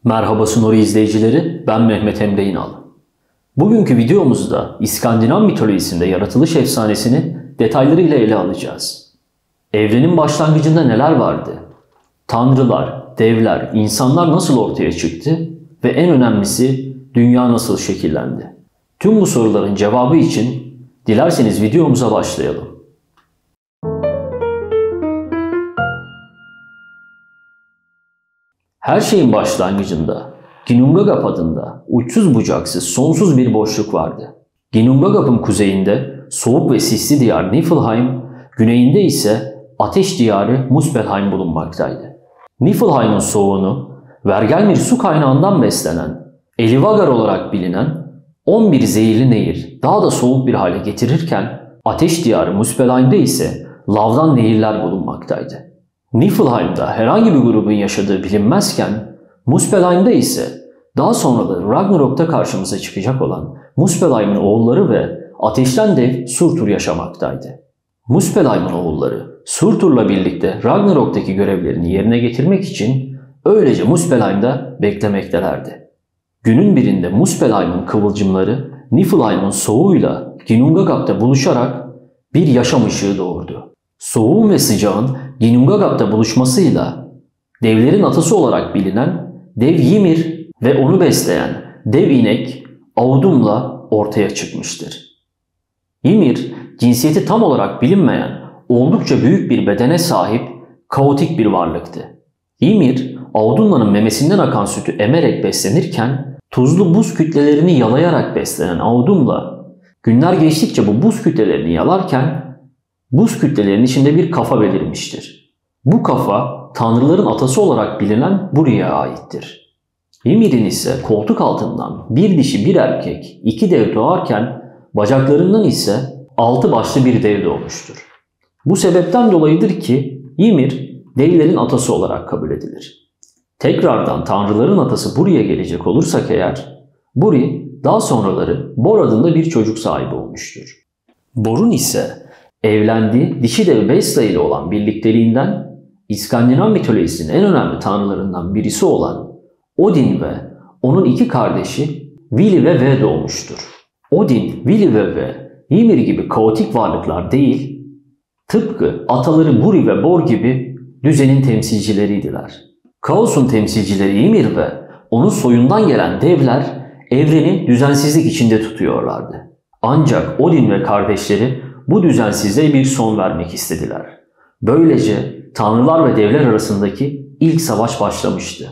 Merhaba Sunori izleyicileri, ben Mehmet Emre İnal. Bugünkü videomuzda İskandinav mitolojisinde yaratılış efsanesini detaylarıyla ele alacağız. Evrenin başlangıcında neler vardı? Tanrılar, devler, insanlar nasıl ortaya çıktı? Ve en önemlisi dünya nasıl şekillendi? Tüm bu soruların cevabı için dilerseniz videomuza başlayalım. Her şeyin başlangıcında Ginnungagap adında uçsuz bucaksız sonsuz bir boşluk vardı. Ginnungagap'ın kuzeyinde soğuk ve sisli diyar Niflheim, güneyinde ise ateş diyarı Muspelheim bulunmaktaydı. Niflheim'in soğuğunu Vergelmir su kaynağından beslenen, Elivagar olarak bilinen 11 zehirli nehir daha da soğuk bir hale getirirken ateş diyarı Muspelheim'de ise lavdan nehirler bulunmaktaydı. Niflheim'da herhangi bir grubun yaşadığı bilinmezken Muspelheim'de ise daha sonra da Ragnarok'ta karşımıza çıkacak olan Muspelheim'in oğulları ve ateşten dev Surtur yaşamaktaydı. Muspelheim'in oğulları Surtur'la birlikte Ragnarok'taki görevlerini yerine getirmek için öylece Muspelheim'de beklemektelerdi. Günün birinde Muspelheim'in kıvılcımları Niflheim'in soğuğuyla Ginnungagap'ta buluşarak bir yaşam ışığı doğurdu. Soğuğun ve sıcağın Ginnungagap'ta buluşmasıyla devlerin atası olarak bilinen dev Ymir ve onu besleyen dev inek Audumla ortaya çıkmıştır. Ymir, cinsiyeti tam olarak bilinmeyen oldukça büyük bir bedene sahip kaotik bir varlıktı. Ymir, Audumla'nın memesinden akan sütü emerek beslenirken tuzlu buz kütlelerini yalayarak beslenen Audumla günler geçtikçe bu buz kütlelerini yalarken buz kütlelerinin içinde bir kafa belirmiştir. Bu kafa tanrıların atası olarak bilinen Buri'ye aittir. Ymir'in ise koltuk altından bir dişi bir erkek 2 dev doğarken bacaklarından ise 6 başlı bir dev doğmuştur. Bu sebepten dolayıdır ki Ymir devlerin atası olarak kabul edilir. Tekrardan tanrıların atası Buri'ye gelecek olursak eğer, Buri daha sonraları Bor adında bir çocuk sahibi olmuştur. Bor'un ise evlendiği dişi dev Besla ile olan birlikteliğinden İskandinav mitolojisinin en önemli tanrılarından birisi olan Odin ve onun 2 kardeşi Vili ve Ve doğmuştur. Odin, Vili ve Ve, Ymir gibi kaotik varlıklar değil, tıpkı ataları Buri ve Bor gibi düzenin temsilcileriydiler. Kaosun temsilcileri Ymir ve onun soyundan gelen devler evreni düzensizlik içinde tutuyorlardı. Ancak Odin ve kardeşleri bu düzensizliğe bir son vermek istediler. Böylece tanrılar ve devler arasındaki ilk savaş başlamıştı.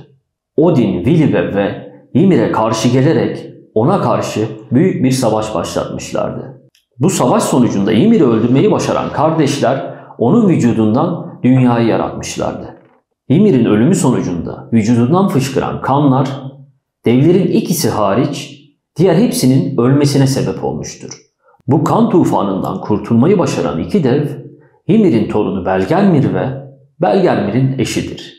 Odin, Vili ve Ymir'e karşı gelerek ona karşı büyük bir savaş başlatmışlardı. Bu savaş sonucunda Ymir'i öldürmeyi başaran kardeşler onun vücudundan dünyayı yaratmışlardı. Ymir'in ölümü sonucunda vücudundan fışkıran kanlar devlerin ikisi hariç diğer hepsinin ölmesine sebep olmuştur. Bu kan tufanından kurtulmayı başaran 2 dev, Ymir'in torunu Belgelmir ve Belgelmir'in eşidir.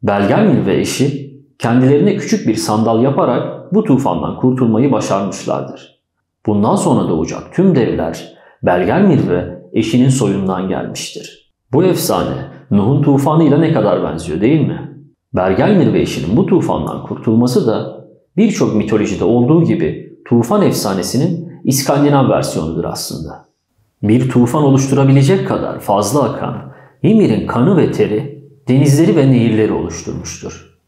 Belgelmir ve eşi kendilerine küçük bir sandal yaparak bu tufandan kurtulmayı başarmışlardır. Bundan sonra doğacak tüm devler Belgelmir ve eşinin soyundan gelmiştir. Bu efsane Nuh'un tufanıyla ne kadar benziyor değil mi? Belgelmir ve eşinin bu tufandan kurtulması da birçok mitolojide olduğu gibi tufan efsanesinin İskandinav versiyonudur aslında. Bir tufan oluşturabilecek kadar fazla akan Ymir'in kanı ve teri denizleri ve nehirleri oluşturmuştur.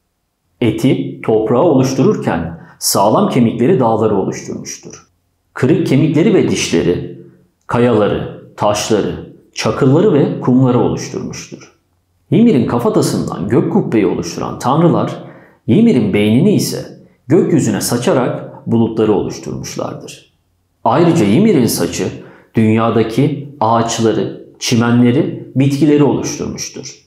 Eti toprağı oluştururken sağlam kemikleri dağları oluşturmuştur. Kırık kemikleri ve dişleri kayaları, taşları, çakılları ve kumları oluşturmuştur. Ymir'in kafatasından gök kubbeyi oluşturan tanrılar Ymir'in beynini ise gökyüzüne saçarak bulutları oluşturmuşlardır. Ayrıca Ymir'in saçı dünyadaki ağaçları, çimenleri, bitkileri oluşturmuştur.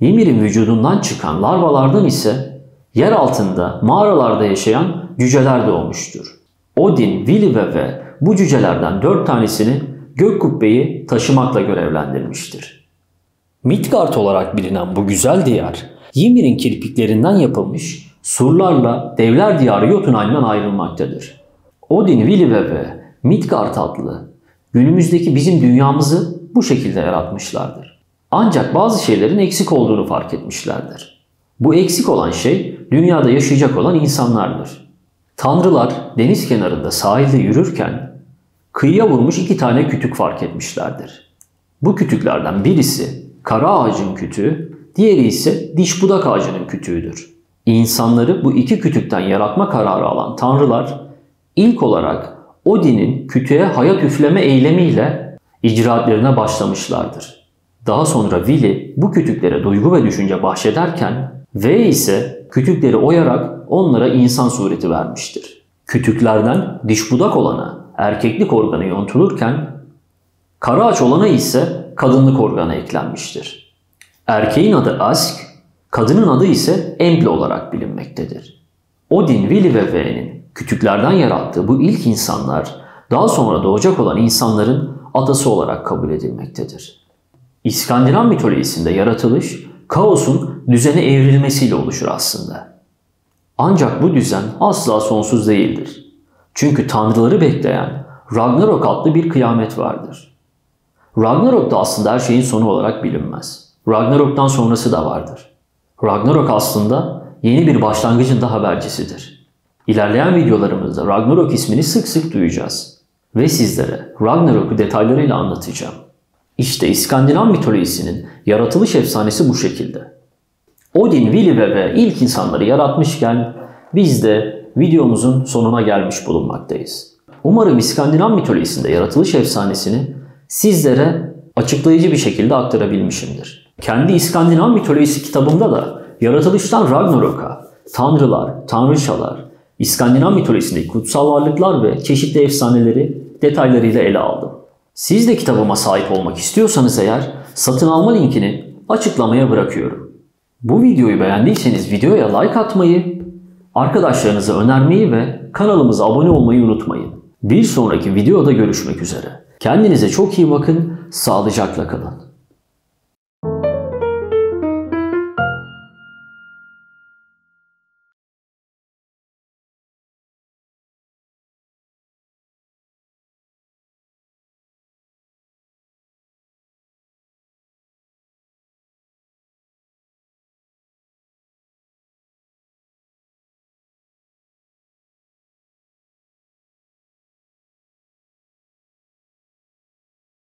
Ymir'in vücudundan çıkan larvalardan ise yer altında mağaralarda yaşayan cüceler doğmuştur. Odin, Vili ve bu cücelerden 4 tanesini gök kubbeyi taşımakla görevlendirmiştir. Midgard olarak bilinen bu güzel diyar, Ymir'in kirpiklerinden yapılmış surlarla devler diyarı Jotunheim'den ayrılmaktadır. Odin, Vili ve Midgard adlı günümüzdeki bizim dünyamızı bu şekilde yaratmışlardır. Ancak bazı şeylerin eksik olduğunu fark etmişlerdir. Bu eksik olan şey dünyada yaşayacak olan insanlardır. Tanrılar deniz kenarında sahilde yürürken kıyıya vurmuş 2 tane kütük fark etmişlerdir. Bu kütüklerden birisi kara ağacın kütüğü, diğeri ise diş budak ağacının kütüğüdür. İnsanları bu 2 kütükten yaratma kararı alan tanrılar ilk olarak Odin'in kütüğe hayat üfleme eylemiyle icraatlerine başlamışlardır. Daha sonra Vili bu kütüklere duygu ve düşünce bahşederken V ise kütükleri oyarak onlara insan sureti vermiştir. Kütüklerden diş budak olana erkeklik organı yontulurken kara ağaç olana ise kadınlık organı eklenmiştir. Erkeğin adı Ask, kadının adı ise Embla olarak bilinmektedir. Odin, Vili ve V'nin kütüklerden yarattığı bu ilk insanlar daha sonra doğacak olan insanların atası olarak kabul edilmektedir. İskandinav mitolojisinde yaratılış, kaosun düzene evrilmesiyle oluşur aslında. Ancak bu düzen asla sonsuz değildir. Çünkü tanrıları bekleyen Ragnarok adlı bir kıyamet vardır. Ragnarok da aslında her şeyin sonu olarak bilinmez. Ragnarok'tan sonrası da vardır. Ragnarok aslında yeni bir başlangıcın da habercisidir. İlerleyen videolarımızda Ragnarok ismini sık sık duyacağız. Ve sizlere Ragnarok'u detaylarıyla anlatacağım. İşte İskandinav mitolojisinin yaratılış efsanesi bu şekilde. Odin, Vili ve ilk insanları yaratmışken biz de videomuzun sonuna gelmiş bulunmaktayız. Umarım İskandinav mitolojisinde yaratılış efsanesini sizlere açıklayıcı bir şekilde aktarabilmişimdir. Kendi İskandinav mitolojisi kitabımda da yaratılıştan Ragnarok'a, tanrılar, tanrıçalar, İskandinav mitolojisindeki kutsal varlıklar ve çeşitli efsaneleri detaylarıyla ele aldım. Siz de kitabıma sahip olmak istiyorsanız eğer satın alma linkini açıklamaya bırakıyorum. Bu videoyu beğendiyseniz videoya like atmayı, arkadaşlarınıza önermeyi ve kanalımıza abone olmayı unutmayın. Bir sonraki videoda görüşmek üzere. Kendinize çok iyi bakın, sağlıcakla kalın.